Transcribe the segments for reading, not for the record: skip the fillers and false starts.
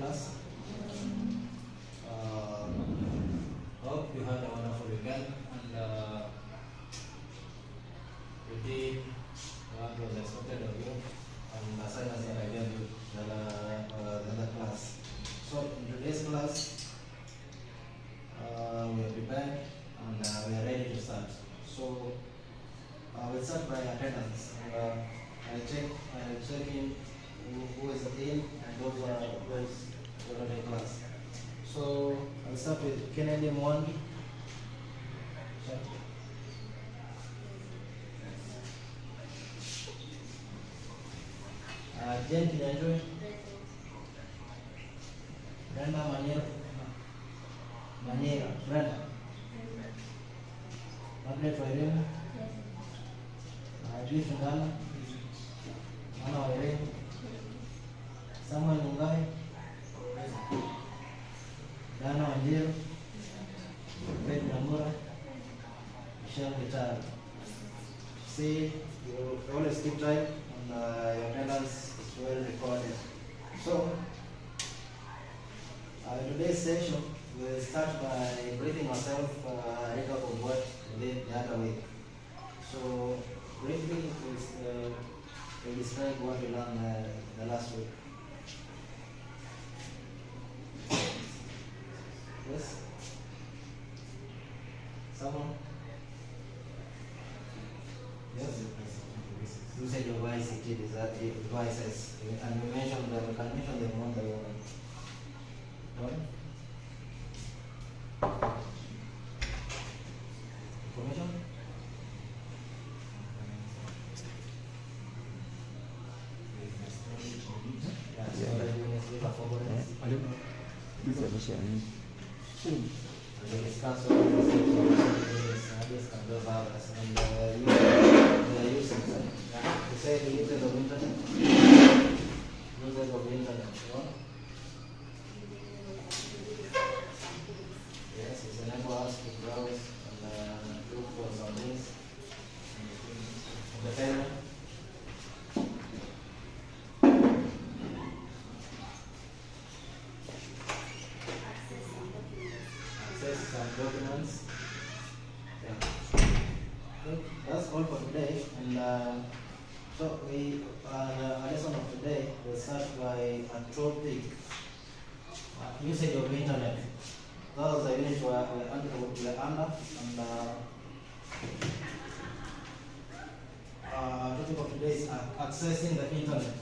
class. Hope you had a wonderful weekend, and you did what was expected of you, and assignments that I gave you the other class. So in today's class, we are prepared and we are ready to start. So we'll start by attendance. I'll check in who is in and those who are not in class. So I'll start with Kennedy Mwangi. Jen Kinyanjui. Brenda Maniera. Brenda. Margaret Wairimu. Juice Ngala. Ana Wairimu. Samuel Mungai. Dana Wanjiru. Faith Namura. Michelle Guitar. See, you always keep time and your attendance is well recorded. So, in today's session, we'll start by briefing ourselves a recap of what we did the other week. So, briefly, we'll describe what we learned the last week. Yes? Someone? Yes? You said your YCT devices, and you mentioned that we can mention them one by one. What? Information? Yes, it's enable us to browse and look for some links on the payment. Access some documents. Yeah. Look, that's all for today. And so our lesson of today will start by anthropic usage of internet. Those are units we're under, and topic of today is accessing the internet.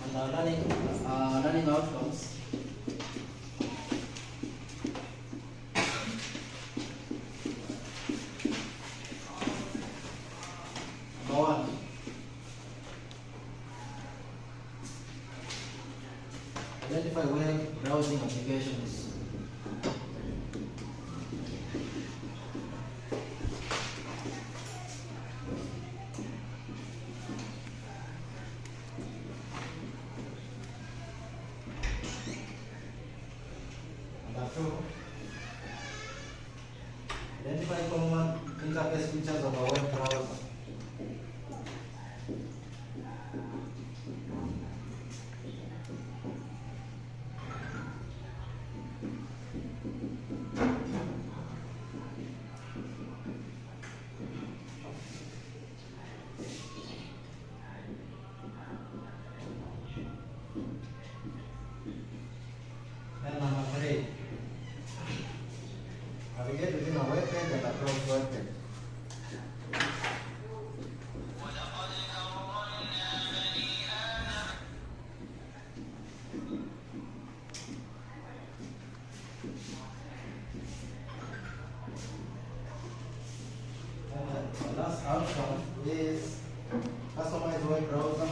And learning outcomes. Number one. Identify web browsing applications. Identify common interface features of a web browser. And number three. Navigate within a web page and across web page. And the last outcome is customize web browser.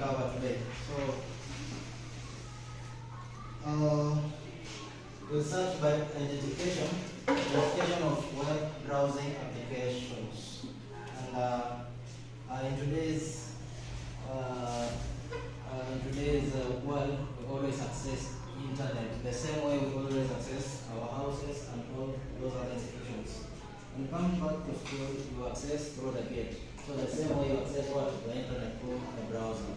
cover today. So, we'll start by identification of web browsing applications. And in today's world, we always access internet the same way we always access our houses and all those other institutions. When you come back to school, you access through the gate. So the same way you access what? The internet through the browser.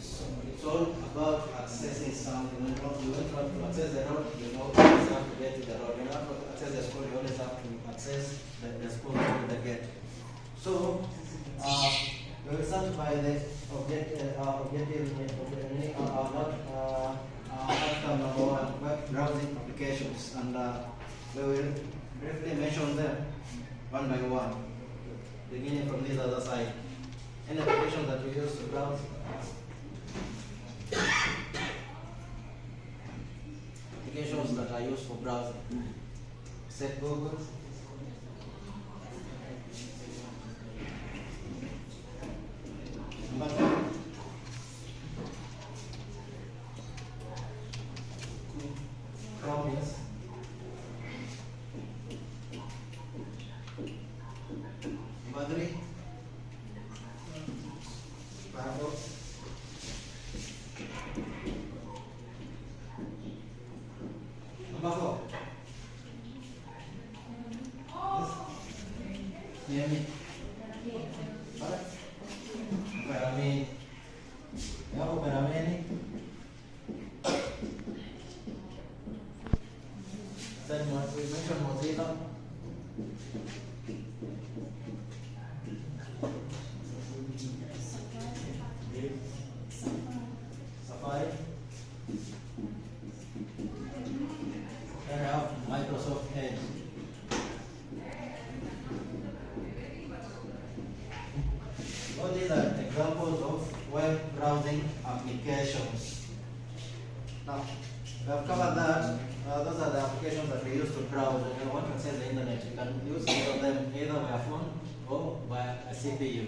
So it's all about accessing something. When you want to access the road, you always have to get to the road. When you want to access the school, you always have to access the school through the gate. So we will start by the outcome number one, web browsing applications, and we will briefly mention them one by one, beginning from this other side. Any application that we use to browse. Applications that are used for browsing. Set Google. Number two. Chrome, yes. Number three. Firefox. Number four. Yes. Hear me? What? Peramene. Apa Peramene? Then we mentioned Mozilla. Safari. And I have Microsoft Edge. All these are examples of web browsing applications. Now, we have covered that. Those are the applications that we use to browse. When you want to access the internet, you can use either of them either by phone or by a CPU.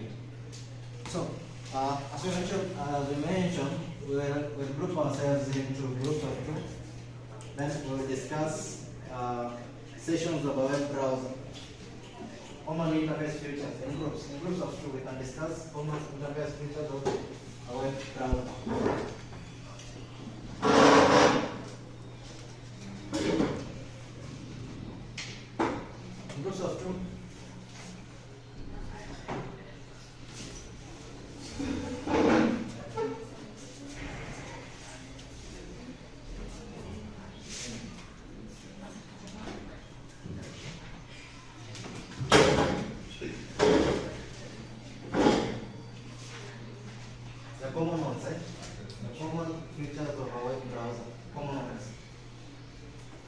So, as we mentioned, we'll group ourselves into groups of two. Then we'll discuss sessions of a web browser. Common interface features in groups. In groups of two, we can discuss common interface features of a web browser. In groups of two. The common ones, the common features of a web browser. Common ones.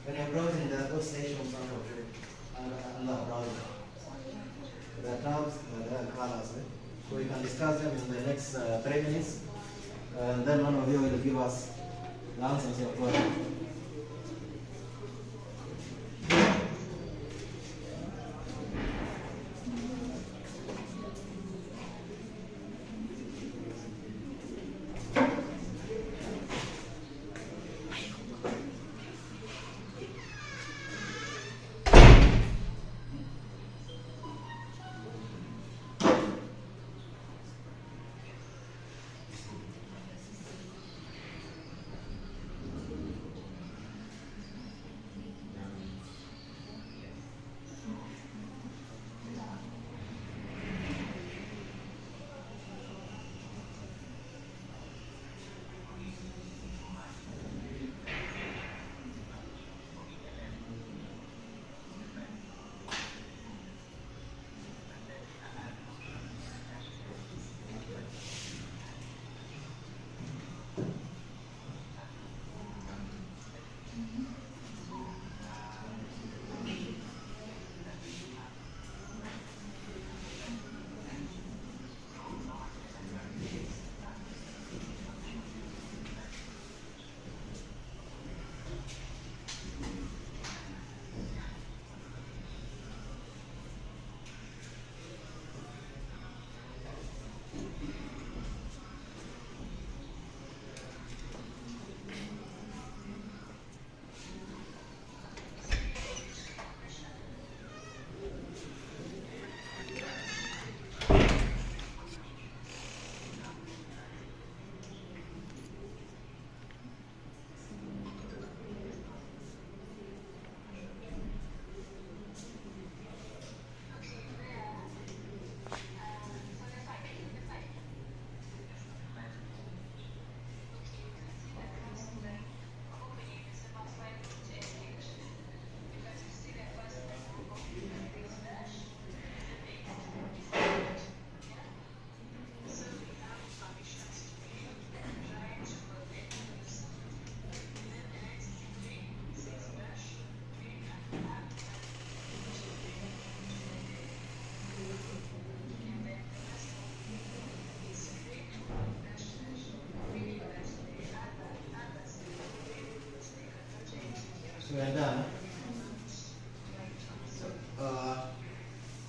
When you're browsing, there are those sections on the browser. There are tabs, there are colors. So we can discuss them in the next 3 minutes. And then one of you will give us the answers to your question.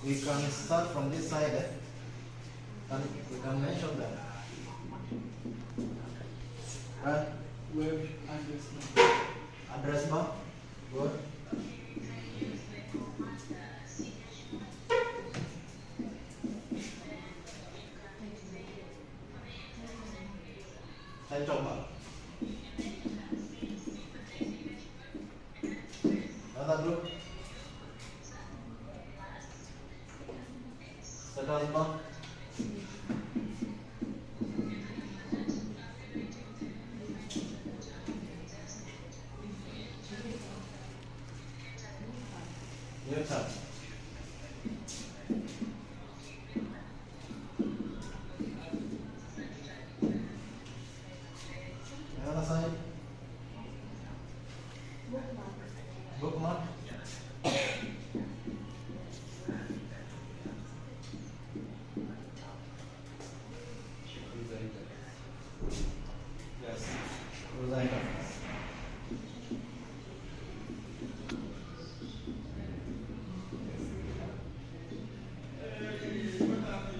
we can start from this side, and we can mention them. Right? Web address bar. Address bar. Good. Title bar. Another group. Status bar. New tab. The other side. Bookmark. Yes. User interface.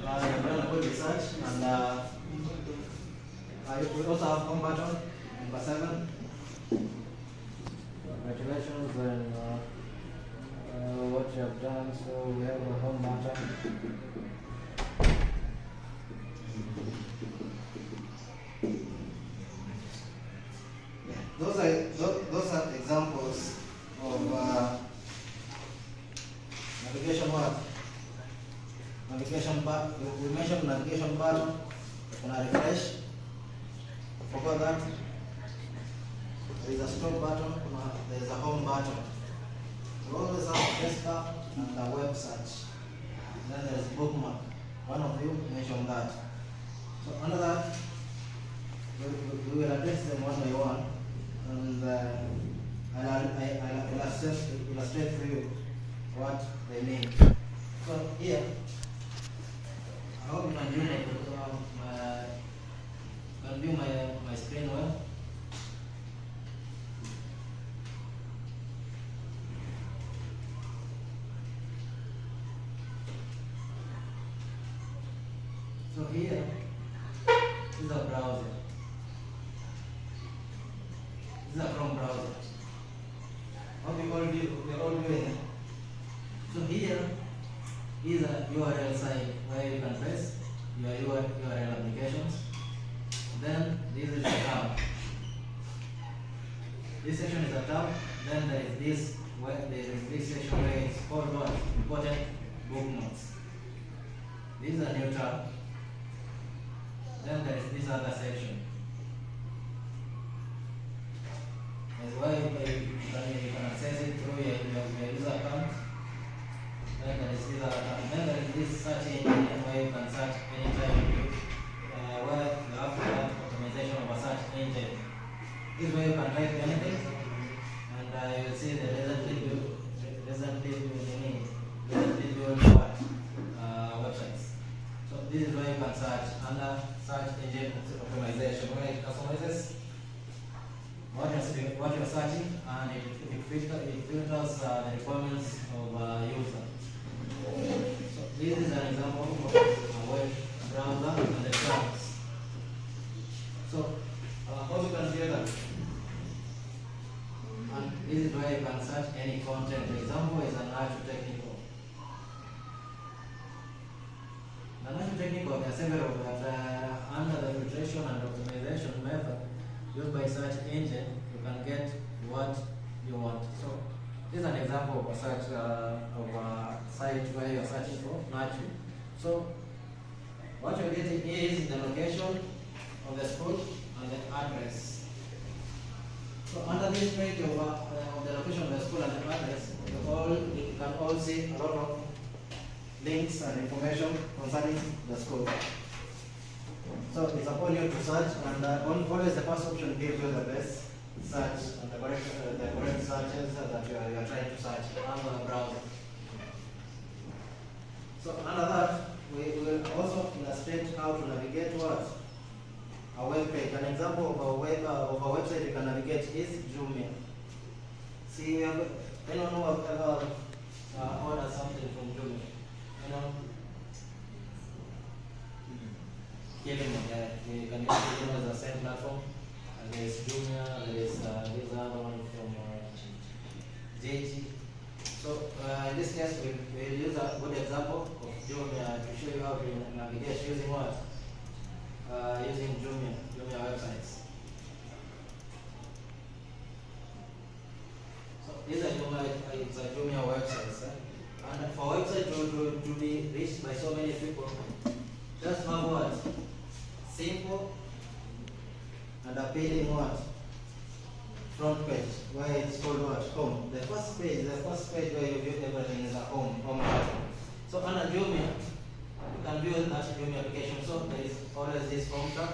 I'm going to put research and we also have home button, number 7. Congratulations and what you have done. So we have a home button. Those are examples of navigation what? Navigation bar. We mentioned navigation button. When I refresh, forgot that. There is a stop button. There is a home button. We always have a desktop and a web search. Then there is bookmark. One of you mentioned that. So under that, we will address them one by one, and I'll illustrate for you what they mean. So here, I hope you can view my screen well. So here is a browser. This is a Chrome browser. What we all doing. So here is a URL site where you can press your URL applications. Then this is a tab. This section is a tab. Then there is this section where it's called what? Important bookmarks. This is a new tab. Then there is this other section. That's why you can access it through your user account. Then there is this other tab. Then there is this search engine where you can search anytime where you have to have optimization of a search engine. This is where you can type anything, and you will see the recently built websites. So this is where you can search under search engine optimization, where it customizes what you're searching, and it filters the requirements of user. So this is an example of a web browser and the tabs. So how you can do that? And this is where you can search any content. The example is an Nacho Technical. The Nacho Technical, there are several, but under the filtration and optimization method used by search engine, you can get what you want. So this is an example of a search of a site where you are searching for Nacho. So what you're getting is the location of the school and the address. So under this page of the location of the school and the address, you can all see a lot of links and information concerning the school. So it's upon you to search, and always the first option gives you the best search and the correct searches that you are trying to search under the browser. So under that, we will also illustrate how to navigate what? A web page. An example of a website you can navigate is Jumia. See, anyone who have ever ordered something from Jumia? platform. And there's Jumia, there's this other one from JG. So in this case, we'll use a good example of Jumia to show you how to navigate using what? Using Jumia websites. So these are Jumia websites. And for website to be reached by so many people, just have what? Simple and appealing what? Front page, where it's called what? Home. The first page where you view everything is a home button. So under Jumia, you can view that Jumia application. So there is always this home tab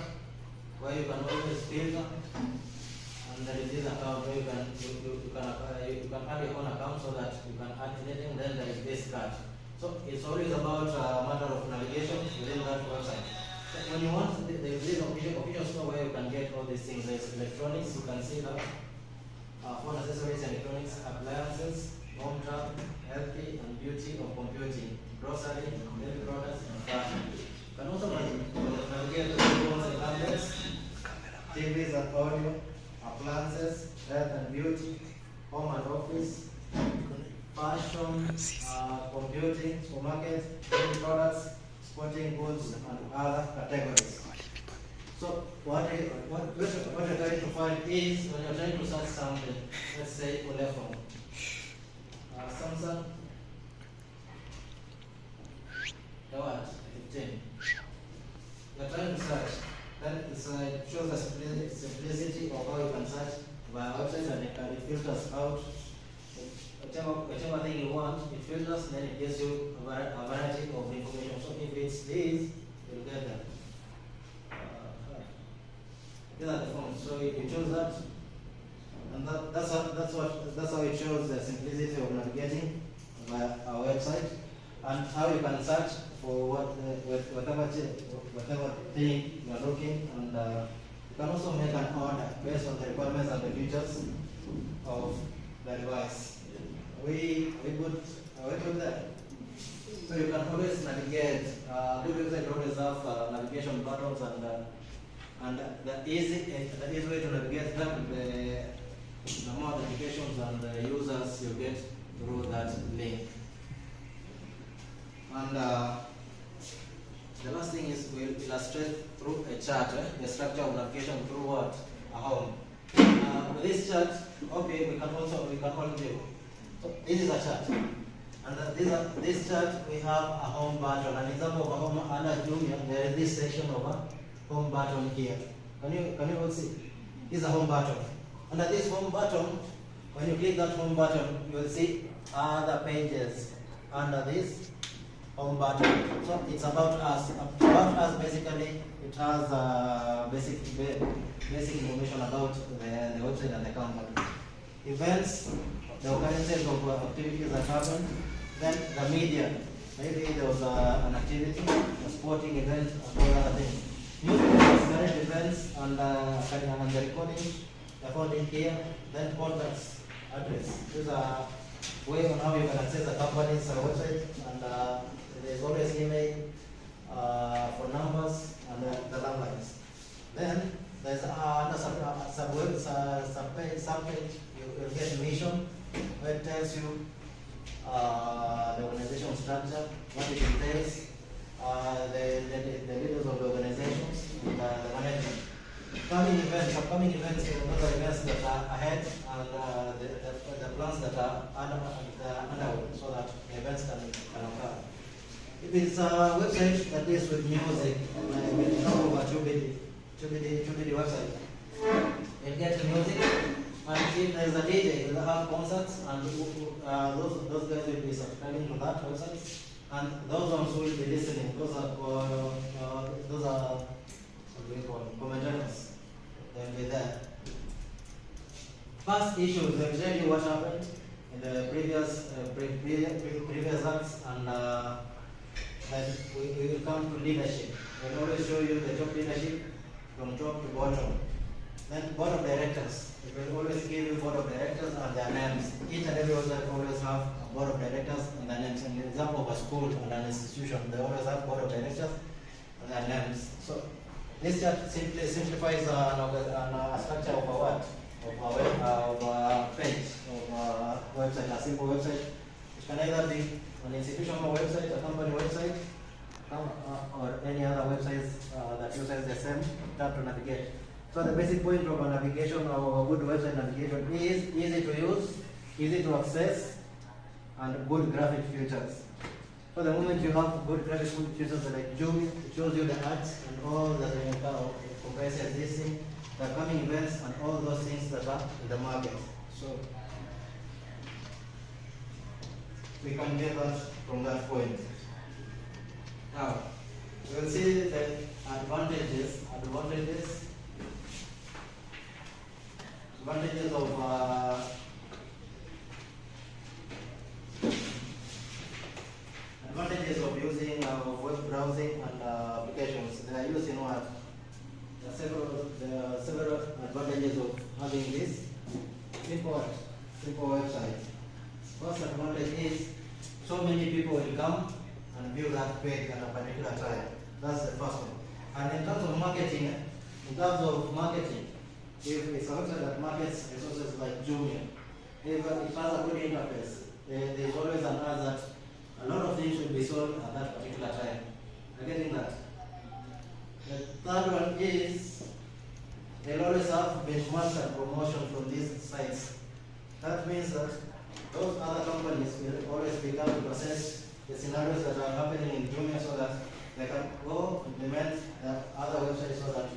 where you can always filter, and there is this account where you can add your own account so that you can add anything. Then there is this card. So it's always about a matter of navigation within that website. So when you want, there is this official store where you can get all these things. There's electronics, you can see that. Phone accessories, electronics, appliances, home tab, healthy and beauty of computing, grocery, dairy products, and fashion. You can also navigate phones and tablets, TVs and audio, appliances, health and beauty, home and office, fashion, computing, supermarket, dairy products, sporting goods, and other categories. So what you're trying to find is, when you're trying to search something, let's say telephone, Samsung, the what? 15. You're trying to search. Then it shows the simplicity of how you can search via websites, and it filters out whichever thing you want. It filters, then it gives you a variety of information. So if it's this, you'll get that. These are the phones. So you choose that, and that's how it shows the simplicity of navigating via our website, and how you can search for whatever thing you are looking, and you can also make an order based on the requirements and the features of the device. Are we good there? So you can always navigate. Good website always have navigation buttons, and the easy way to navigate them, the more notifications and the users you get through that link. And the last thing is we'll illustrate through a chart the structure of navigation through what? A home. With this chart, okay, we can all view. So this is a chart, and this chart we have a home button. An example of a home under Jumia, there is this section of a home button here. Can you all see? This is a home button. Under this home button, when you click that home button, you will see other pages under this home button. So it's about us. About us, basically, it has basic information about the website and the company. Events, the occurrences of activities that happened. Then the media. Maybe there was an activity, a sporting event, and all other things. Newspapers, current events, and the recording, the found in here. Then contacts, address. These are way on how you can access the company's website, and there's always email, phone numbers, and the landlines. Then there's another sub-page. You'll get mission, where it tells you the organization structure, what it entails, the leaders of the organizations, and the management. Upcoming events, those are events that are ahead, and the plans that are underway, so that the events can occur. If it's a website that deals with music, like we know about Tubidi website, you'll get music. And if there's a DJ, we'll have concerts, and those guys will be subscribing to that website, and those ones will be listening. Those are what do we call commentators. They'll be there. Past issues, they'll tell you what happened in the previous acts, and then we will come to leadership. We'll always show you the top leadership from top to bottom. Then board of directors. It will always give you board of directors and their names. Each and every website always have a board of directors and their names. An example of a school and an institution, they always have board of directors and their names. So This chart simply simplifies a structure of a what? Of a page, of a website, a simple website. It can either be an institutional website, a company website, or any other websites that uses the same tab to navigate. So the basic point of a navigation of a good website navigation is easy to use, easy to access, and good graphic features. So the moment you have good graphic features like Joomla, it shows you the ads and all that comprises this thing, the coming events and all those things that are in the market. So we can get that from that point. Now we will see the advantages of using web browsing and applications. They are used in what? There are several advantages of having this simple website. First advantage is so many people will come and view that page at a particular time. That's the first one. And in terms of marketing, if it's a website that markets resources like Joomla, if it has a good interface, there's always an ad that a lot of things should be sold at that particular time. Are you getting that? The third one is they'll always have benchmarks and promotion from these sites. That means that those other companies will always be able to assess the scenarios that are happening in Joomla so that they can go implement the other websites so that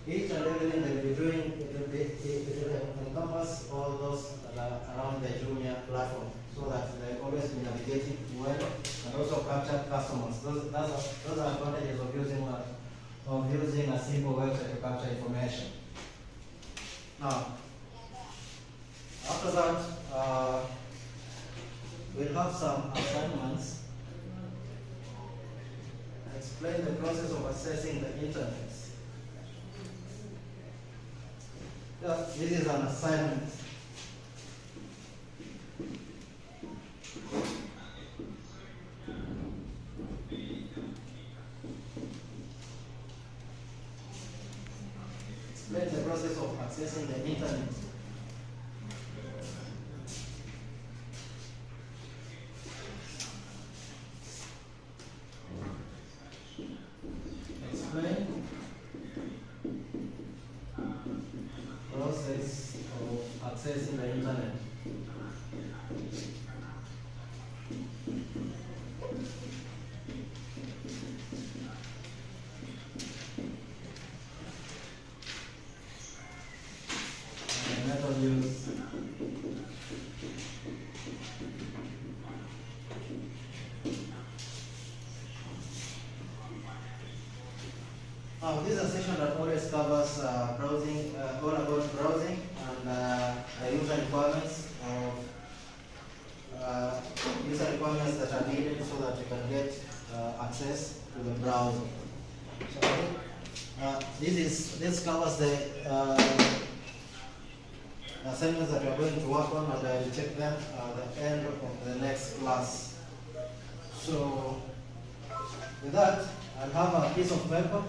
each and everything they'll be doing, it will encompass all those that are around the Joomla platform so that they'll always be navigating well and also capture customers. Those are advantages of using a simple website to capture information. Now, after that, we'll have some assignments. Explain the process of accessing the internet. Yeah, this is an assignment. Explain the process of accessing the internet. Explain process of accessing the internet. And method use. Now, this is a session that always covers browsing, all about browsing and the user requirements that are needed so that you can get access to the browser. So this covers the assignments that we are going to work on, and I will check them at the end of the next class. So with that, I'll have a piece of paper.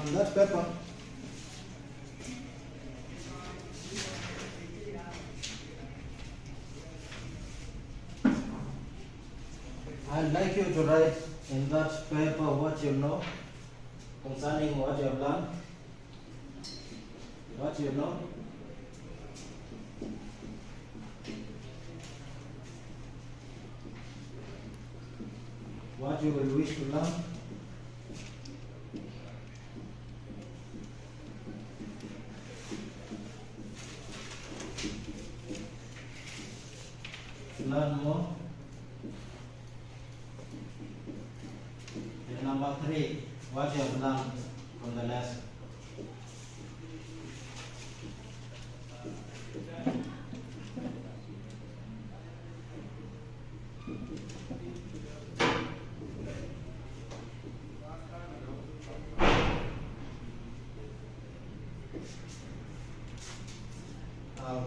In that paper, I'd like you to write in that paper what you know concerning what you have learned, what you know, what you will wish to learn. Learn more. And number 3, what you have learned from the lesson.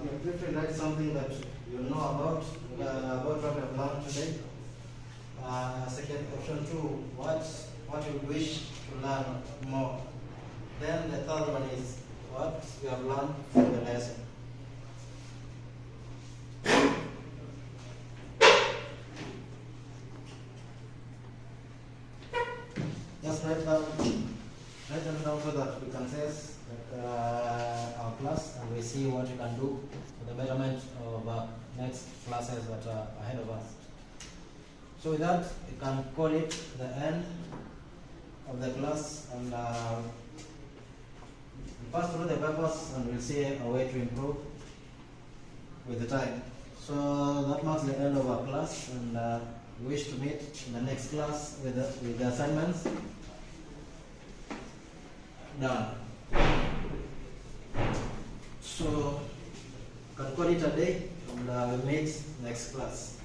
You briefly write something that you know about what you have learned today. Second option 2, what you wish to learn more. Then the third one is what you have learned from the lesson. Just write them down so that we can assess our class and we see what you can do for the betterment of next classes that are ahead of us. So with that, you can call it the end of the class, and we'll pass through the papers and we'll see a way to improve with the time. So that marks the end of our class, and we wish to meet in the next class with the assignments done. So you can call it a day, and we'll meet next class.